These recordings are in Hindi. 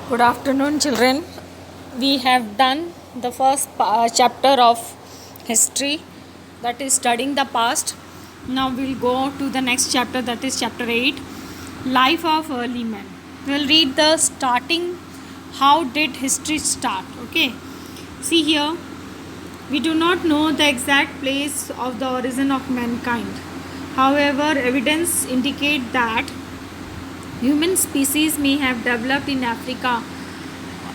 Good afternoon, children. We have done the first chapter of history, that is studying the past. Now we'll go to the next chapter, that is chapter 8, Life of Early Men. We'll read the starting. How did history start? Okay. See here, we do not know the exact place of the origin of mankind. However, evidence indicate that human species may have developed in Africa,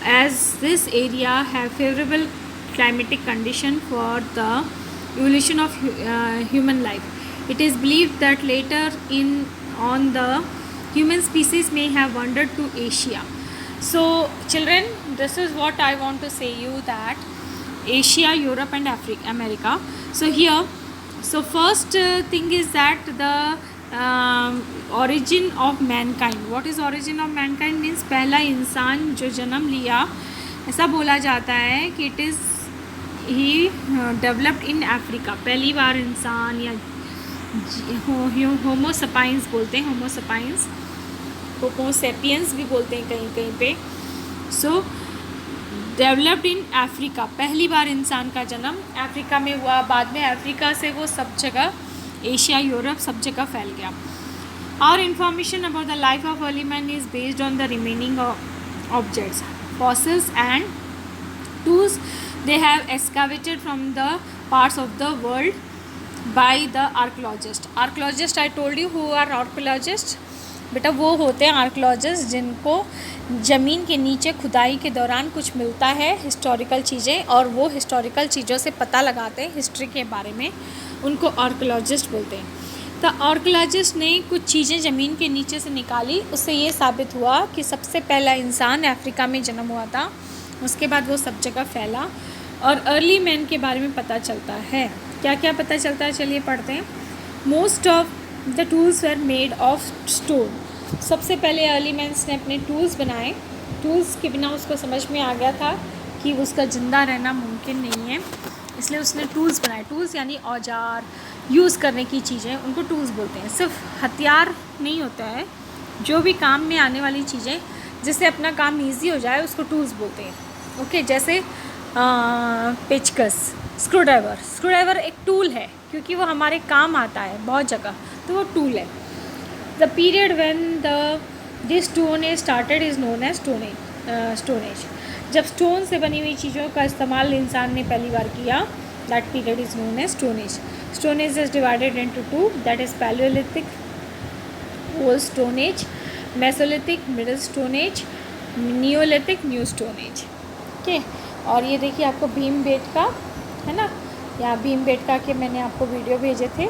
as this area have favorable climatic condition for the evolution of human life. It is believed that later on the human species may have wandered to Asia. So children, this is what I want to say you, that Asia, Europe and America. So first thing is that the origin of mankind. What is origin of mankind means पहला इंसान जो जन्म लिया, ऐसा बोला जाता है कि it is he developed in Africa. पहली बार इंसान या होमो सपाइंस बोलते हैं, होमो सपाइंस, होमो सेपियंस भी बोलते हैं कहीं कहीं पे. सो डेवलप्ड इन अफ्रीका, पहली बार इंसान का जन्म अफ्रीका में हुआ. बाद में अफ्रीका से वो सब जगह एशिया, यूरोप, सब जगह फैल गया. Our information about the life of early man is based on the remaining objects, fossils and tools they have excavated from the parts of the world by the archaeologists. Archaeologists, I told you who are archaeologists. बेटा वो होते हैं आर्कियोलॉजिस्ट जिनको ज़मीन के नीचे खुदाई के दौरान कुछ मिलता है, हिस्टोरिकल चीज़ें, और वो हिस्टोरिकल चीज़ों से पता लगाते हैं हिस्ट्री के बारे में, उनको आर्कियोलॉजिस्ट बोलते हैं. तो आर्कियोलॉजिस्ट ने कुछ चीज़ें ज़मीन के नीचे से निकाली, उससे ये साबित हुआ कि सबसे पहला इंसान अफ्रीका में जन्म हुआ था. उसके बाद वो सब जगह फैला और अर्ली मैन के बारे में पता चलता है. क्या क्या पता चलता है, चलिए पढ़ते हैं. Most of the tools were made of stone. सबसे पहले अर्ली मैन्स ने अपने टूल्स बनाए. टूल्स के बिना उसको समझ में आ गया था कि उसका ज़िंदा रहना मुमकिन नहीं है, इसलिए उसने टूल्स बनाए. टूल्स यानी औजार, यूज़ करने की चीज़ें, उनको टूल्स बोलते हैं. सिर्फ हथियार नहीं होता है, जो भी काम में आने वाली चीज़ें जिससे अपना काम ईजी हो जाए उसको टूल्स बोलते हैं. ओके, जैसे पेचकस, स्क्रूड्राइवर एक टूल है क्योंकि वो हमारे काम आता है बहुत जगह, तो वो टूल है. The period when this stone age started is known as stone age. जब स्टोन से बनी हुई चीज़ों का इस्तेमाल इंसान ने पहली बार किया, that period is known as stone age. Stone age is divided into two, that is paleolithic, old stone age, mesolithic, middle stone age, neolithic, new stone age. Okay, और ये देखिए आपको भीमबेटका है ना, यहाँ भीमबेटका के मैंने आपको वीडियो भेजे थे,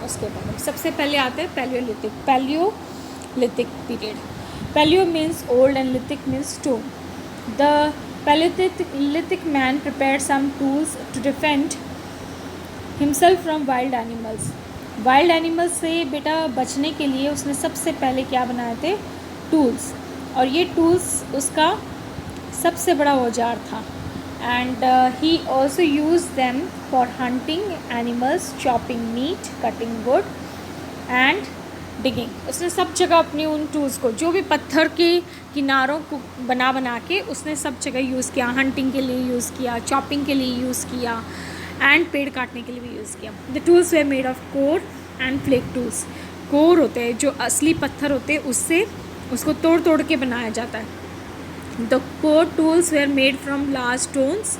उसके बारे में. सबसे पहले आते हैं paleolithic period. Paleo means old and lithic means stone. The Paleolithic man prepared some tools to defend himself from wild animals. Wild animals से बेटा बचने के लिए उसने सबसे पहले क्या बनाए थे, टूल्स. और ये टूल्स उसका सबसे बड़ा औजार था. And he also used them for hunting animals, chopping meat, cutting wood and digging. उसने सब जगह अपने उन टूल्स को, जो भी पत्थर के किनारों को बना के उसने सब जगह यूज़ किया. हंटिंग के लिए यूज़ किया, चॉपिंग के लिए यूज़ किया एंड पेड़ काटने के लिए भी यूज़ किया. The tools they made of core and flake tools. Core होते हैं जो असली पत्थर होते हैं, उससे उसको तोड़ तोड़ के बनाया जाता है. The core tools were made from large stones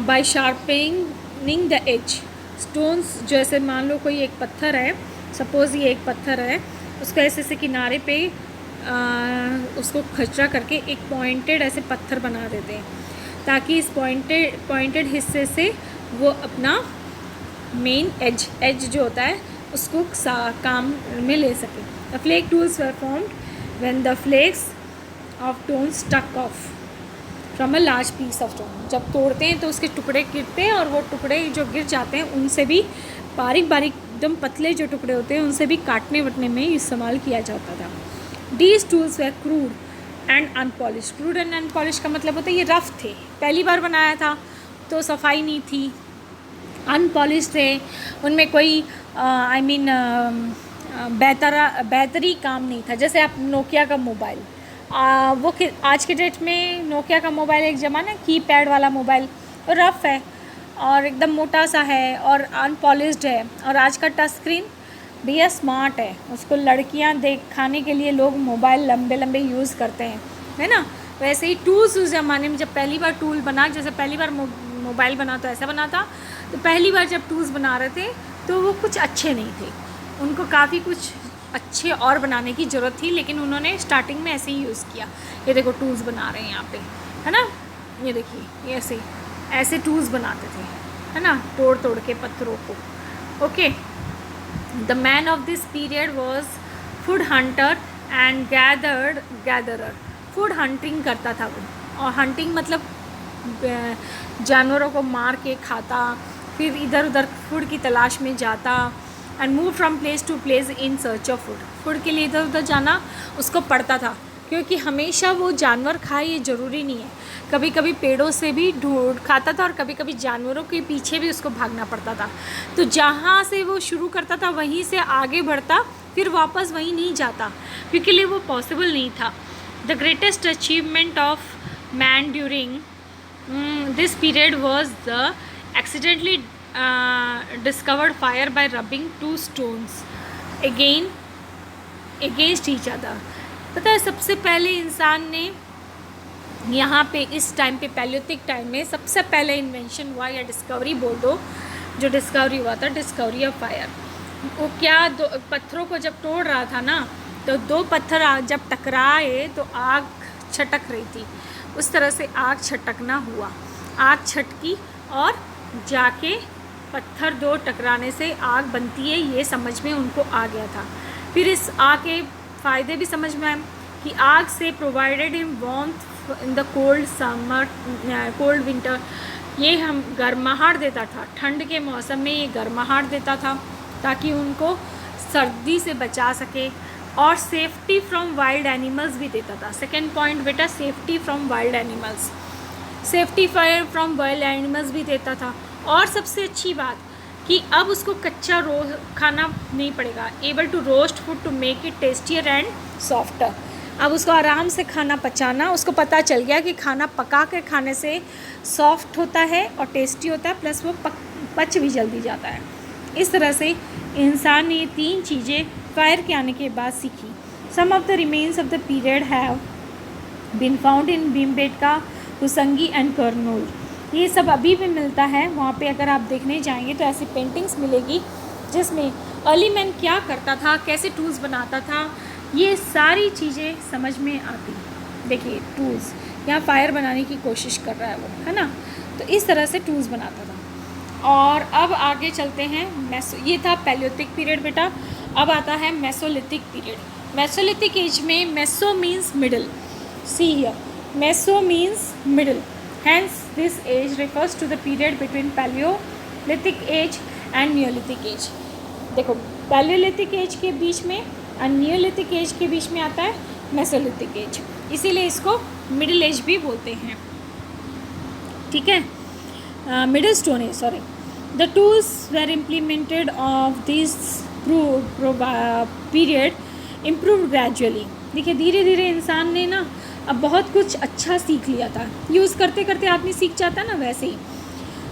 by sharpening the edge. Stones जैसे मान लो कोई एक पत्थर है, सपोज़ ये एक पत्थर है, उसको ऐसे से किनारे पे उसको खचरा करके एक पॉइंटेड ऐसे पत्थर बना देते हैं, ताकि इस पॉइंटेड हिस्से से वो अपना मेन एज जो होता है उसको काम में ले सके. The flake tools were formed when the flakes of stone stuck off from a large piece of stone. जब तोड़ते हैं तो उसके टुकड़े गिरते हैं, और वो टुकड़े जो गिर जाते हैं उनसे भी बारीक एकदम पतले जो टुकड़े होते हैं उनसे भी काटने वटने में इस्तेमाल किया जाता था. These tools were crude and unpolished. Crude and unpolished का मतलब होता है ये रफ़ थे, पहली बार बनाया था तो सफाई नहीं थी. अनपॉलिश थे, उनमें कोई बेहतरी काम नहीं था. जैसे आप नोकिया का मोबाइल, आज के डेट में नोकिया का मोबाइल एक ज़माना कीपैड वाला मोबाइल रफ़ है और एकदम मोटा सा है और अनपॉलिश्ड है, और आज का टच स्क्रीन भैया स्मार्ट है, उसको लड़कियां दिखाने के लिए लोग मोबाइल लंबे लंबे यूज़ करते हैं, है ना। वैसे ही टूल्स उस ज़माने में जब पहली बार टूल बना, जैसे पहली बार मोबाइल बना तो ऐसा बना था, तो पहली बार जब टूल्स बना रहे थे तो वो कुछ अच्छे नहीं थे, उनको काफ़ी कुछ अच्छे और बनाने की ज़रूरत थी, लेकिन उन्होंने स्टार्टिंग में ऐसे ही यूज़ किया। ये देखो टूल्स बना रहे हैं यहाँ पे, है ना, ये देखिए ये ऐसे टूल्स बनाते थे, है ना, तोड़ तोड़ के पत्थरों को। Okay, the man of this period was food Hunter and gatherer. Food hunting करता था वो, और हंटिंग मतलब जानवरों को मार के खाता, फिर इधर उधर फूड की तलाश में जाता, and move from place to place in search of food. Food के लिए इधर उधर जाना उसको पड़ता था, क्योंकि हमेशा वो जानवर खाए ये ज़रूरी नहीं है, कभी कभी पेड़ों से भी ढूंढ खाता था और कभी कभी जानवरों के पीछे भी उसको भागना पड़ता था। तो जहाँ से वो शुरू करता था वहीं से आगे बढ़ता, फिर वापस वहीं नहीं जाता, क्योंकि लिए वो पॉसिबल नहीं था। The greatest achievement of man during this period was the accidentally discovered fire by rubbing two stones against each other। पता है सबसे पहले इंसान ने यहाँ पे इस टाइम पे पैलियोलिथिक टाइम में सबसे पहले इन्वेंशन हुआ, या डिस्कवरी बोल दो, जो डिस्कवरी हुआ था, डिस्कवरी ऑफ फायर। वो क्या, दो पत्थरों को जब तोड़ रहा था ना, तो दो पत्थर जब टकराए तो आग छटक रही थी, उस तरह से आग छटकना हुआ, आग छटकी और जाके पत्थर दो टकराने से आग बनती है, ये समझ में उनको आ गया था। फिर इस आग के फ़ायदे भी समझ में आए कि आग से provided in warmth in the cold winter, ये हम गर्माहट देता था, ठंड के मौसम में ये गर्माहट देता था ताकि उनको सर्दी से बचा सके, और सेफ्टी फ्रॉम वाइल्ड एनिमल्स भी देता था। सेकेंड पॉइंट बेटा, safety from wild animals, safety fire from wild animals भी देता था। और सबसे अच्छी बात कि अब उसको कच्चा खाना नहीं पड़ेगा, able to roast food to make it tastier and softer. अब उसको आराम से खाना पचाना, उसको पता चल गया कि खाना पका कर खाने से सॉफ्ट होता है और टेस्टी होता है, प्लस वो पच भी जल्दी जाता है। इस तरह से इंसान ने ये तीन चीज़ें फायर के आने के बाद सीखी। Some of the remains of the period have been found in Bhimbetka, हुसंगी एंड कर्नूल। ये सब अभी भी मिलता है वहाँ पे, अगर आप देखने जाएंगे तो ऐसी पेंटिंग्स मिलेगी जिसमें अर्ली मैन क्या करता था, कैसे टूल्स बनाता था, ये सारी चीज़ें समझ में आती। देखिए टूल्स, यहाँ फायर बनाने की कोशिश कर रहा है वो, है ना, तो इस तरह से टूल्स बनाता था। और अब आगे चलते हैं, ये था पैलियोलिथिक पीरियड बेटा। अब आता है मेसोलिथिक पीरियड। मेसोलिथिक एज में, meso means middle, see here, meso means middle, hence this age refers to the period between Paleolithic age and Neolithic age। देखो Paleolithic age के बीच में और Neolithic age के बीच में आता है Mesolithic age, इसीलिए इसको मिडिल एज भी बोलते हैं, ठीक है, middle stone age, sorry. The tools were implemented of this period improve gradually. देखिए धीरे धीरे इंसान ने ना अब बहुत कुछ अच्छा सीख लिया था, यूज़ करते करते आदमी सीख जाता है ना, वैसे ही।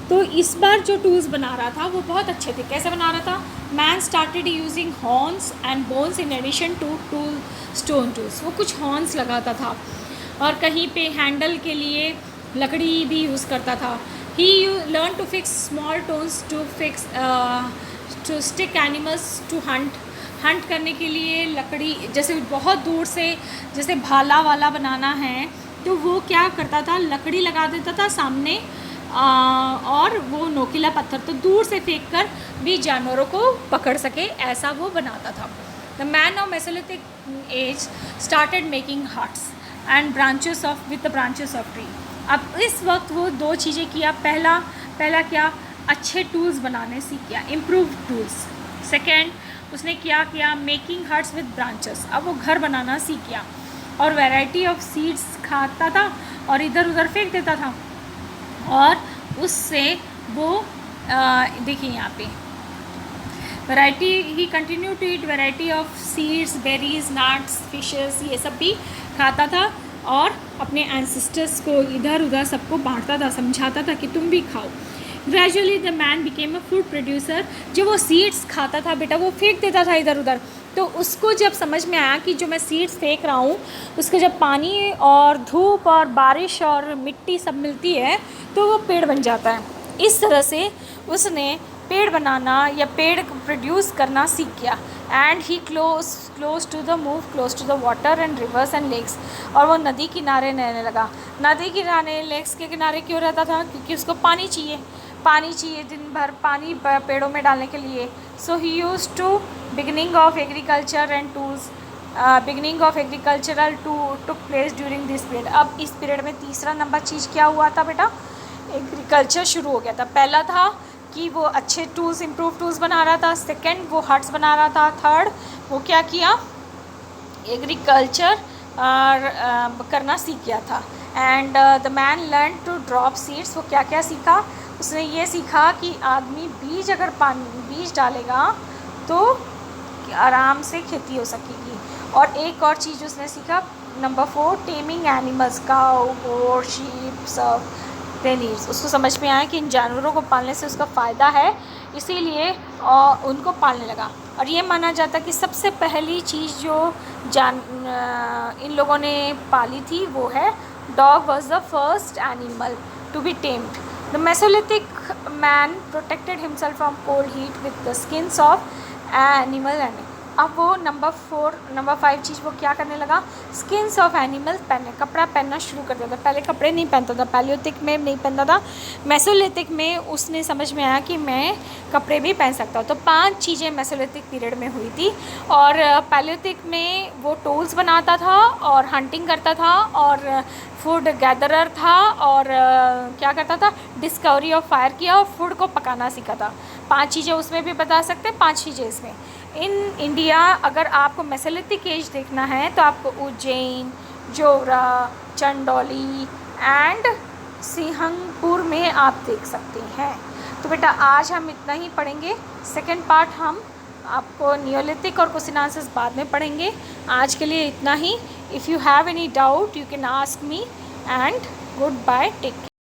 तो इस बार जो टूल्स बना रहा था वो बहुत अच्छे थे। कैसे बना रहा था? Man started using horns and bones in addition to stone tools. वो कुछ हॉर्न्स लगाता था और कहीं पे हैंडल के लिए लकड़ी भी यूज़ करता था। He learn to fix small stones to stick animals to hunt करने के लिए लकड़ी, जैसे बहुत दूर से, जैसे भाला वाला बनाना है तो वो क्या करता था, लकड़ी लगा देता था सामने और वो नोकीला पत्थर तो दूर से फेंक कर भी जानवरों को पकड़ सके, ऐसा वो बनाता था। The man of Mesolithic as started making huts and branches of with the branches of tree. अब इस वक्त वो दो चीज़ें किया। पहला क्या, अच्छे टूल्स बनाने सीख गया, इम्प्रूव टूल्स। सेकेंड उसने क्या किया, मेकिंग हट्स विद ब्रांचेस। अब वो घर बनाना सीख गया और वैरायटी ऑफ सीड्स खाता था और इधर उधर फेंक देता था और उससे वो देखिए यहाँ पे variety, he continue to eat variety of seeds, berries, nuts, fishes, ये सब भी खाता था और अपने एंसेस्टर्स को इधर उधर सबको बांटता था, समझाता था कि तुम भी खाओ। Gradually the man became a food producer. जब वो सीड्स खाता था बेटा, वो फेंक देता था इधर उधर, तो उसको जब समझ में आया कि जो मैं सीड्स फेंक रहा हूँ उसको जब पानी और धूप और बारिश और मिट्टी सब मिलती है तो वो पेड़ बन जाता है। इस तरह से उसने पेड़ बनाना या पेड़ प्रोड्यूस करना सीख गया। And he close to the water and rivers and lakes. और वो नदी किनारे रहने लगा। नदी किनारे, लेक्स के किनारे क्यों रहता था? क्योंकि उसको पानी चाहिए दिन भर, पानी पेड़ों में डालने के लिए। So he use to beginning of agricultural took place during this period. अब इस पीरियड में तीसरा नंबर चीज़ क्या हुआ था बेटा? एग्रीकल्चर शुरू हो गया था। पहला था कि वो अच्छे टूल्स, इम्प्रूव टूल्स बना रहा था। सेकंड, वो हट्स बना रहा था। थर्ड, वो क्या किया? एग्रीकल्चर करना सीख गया था। And the man learn to drop seeds. वो क्या क्या सीखा? उसने ये सीखा कि आदमी अगर बीज डालेगा तो आराम से खेती हो सकेगी। और एक और चीज़ उसने सीखा, नंबर 4, टेमिंग एनिमल्स, काऊ, गोट, शीप, सब दे नीड्स। उसको समझ में आया कि इन जानवरों को पालने से उसका फ़ायदा है, इसीलिए उनको पालने लगा। और ये माना जाता कि सबसे पहली चीज़ जो इन लोगों ने पाली थी वो है dog was the first animal to be tamed. The mesolithic man protected himself from cold heat with the skins of animal and. अब वो नंबर 5 चीज़ वो क्या करने लगा? स्किन्स ऑफ एनिमल पहनने, कपड़ा पहनना शुरू कर दिया था। पहले कपड़े नहीं पहनता था, पैलियोथिक में नहीं पहनता था। मेसोलिथिक में उसने समझ में आया कि मैं कपड़े भी पहन सकता हूँ। तो 5 चीज़ें मेसोलिथिक पीरियड में हुई थी। और पैलियोथिक में वो टूल्स बनाता था और हंटिंग करता था और फूड गैदरर था और क्या करता था? डिस्कवरी ऑफ फायर किया और फूड को पकाना सीखा था। 5 चीज़ें उसमें भी बता सकते हैं, 5 चीज़ें इसमें। इन इंडिया अगर आपको मेसोलिथिक एज देखना है तो आपको उज्जैन, जोरा, चंदौली एंड सिंहपुर में आप देख सकते हैं। तो बेटा आज हम इतना ही पढ़ेंगे। सेकंड पार्ट हम आपको नियोलिथिक और क्वेश्चन आंसर्स बाद में पढ़ेंगे। आज के लिए इतना ही। If you have any doubt you can ask me and goodbye, take care.